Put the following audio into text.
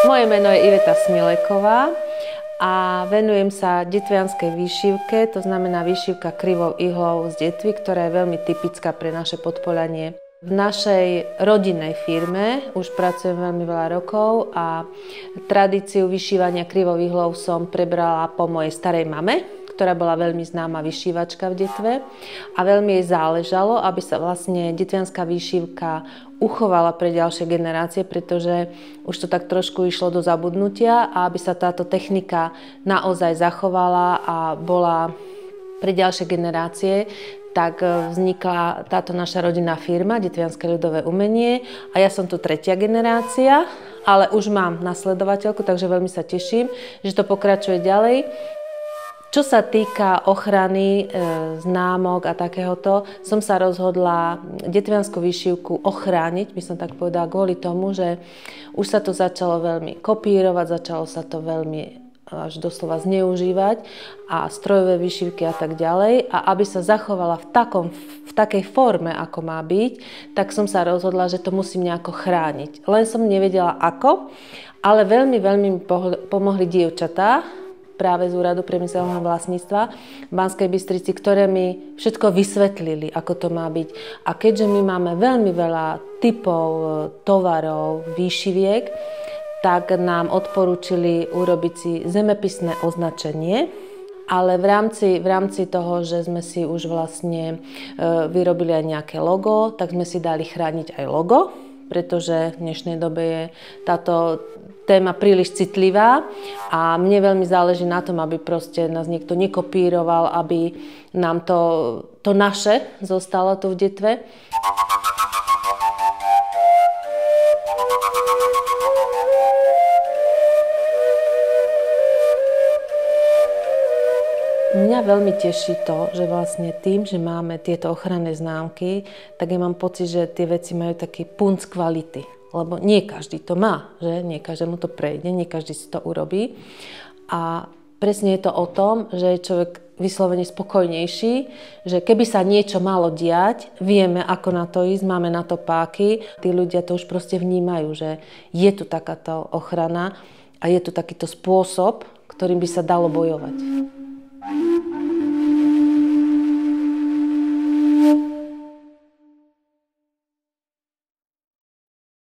Moje meno je Iveta Smileková a venujem sa detvianskej výšivke, to znamená výšivka krivou ihlou z detvy, ktorá je veľmi typická pre naše Podpoľanie. V našej rodinnej firme už pracujem veľmi veľa rokov a tradíciu vyšívania krivou ihlou som prebrala po mojej starej mame, ktorá bola veľmi známa vyšívačka v detve a veľmi jej záležalo, aby sa vlastne detvianská výšivka uchovala pre ďalšie generácie, pretože už to tak trošku išlo do zabudnutia a aby sa táto technika naozaj zachovala a bola pre ďalšie generácie, tak vznikla táto naša rodinná firma Detvianske ľudové umenie a ja som tu tretia generácia, ale už mám nasledovateľku, takže veľmi sa teším, že to pokračuje ďalej. Čo sa týka ochrany známok a takéhoto, som sa rozhodla detviansku výšivku ochrániť, by som tak povedala, kvôli tomu, že už sa to začalo veľmi kopírovať, začalo sa to veľmi až doslova zneužívať a strojové výšivky a tak ďalej. A aby sa zachovala v takej forme, ako má byť, tak som sa rozhodla, že to musím nejako chrániť. Len som nevedela ako, ale veľmi mi pomohli dievčatá, práve z Úradu priemyselného vlastníctva v Banskej Bystrici, ktoré mi všetko vysvetlili, ako to má byť. A keďže my máme veľmi veľa typov tovarov, výšiviek, tak nám odporúčili urobiť si zemepisné označenie, ale v rámci toho, že sme si už vlastne vyrobili aj nejaké logo, tak sme si dali chrániť aj logo, pretože v dnešnej dobe je táto téma príliš citlivá a mne veľmi záleží na tom, aby proste nás niekto nekopíroval, aby nám to naše zostalo tu v detve. Mňa veľmi teší to, že vlastne tým, že máme tieto ochranné známky, tak ja mám pocit, že tie veci majú taký punc kvality. Lebo nie každý to má, že? Nie každému to prejde, nie každý si to urobí. A presne je to o tom, že je človek vyslovene spokojnejší, že keby sa niečo malo diať, vieme, ako na to ísť, máme na to páky. Tí ľudia to už proste vnímajú, že je tu takáto ochrana a je tu takýto spôsob, ktorým by sa dalo bojovať.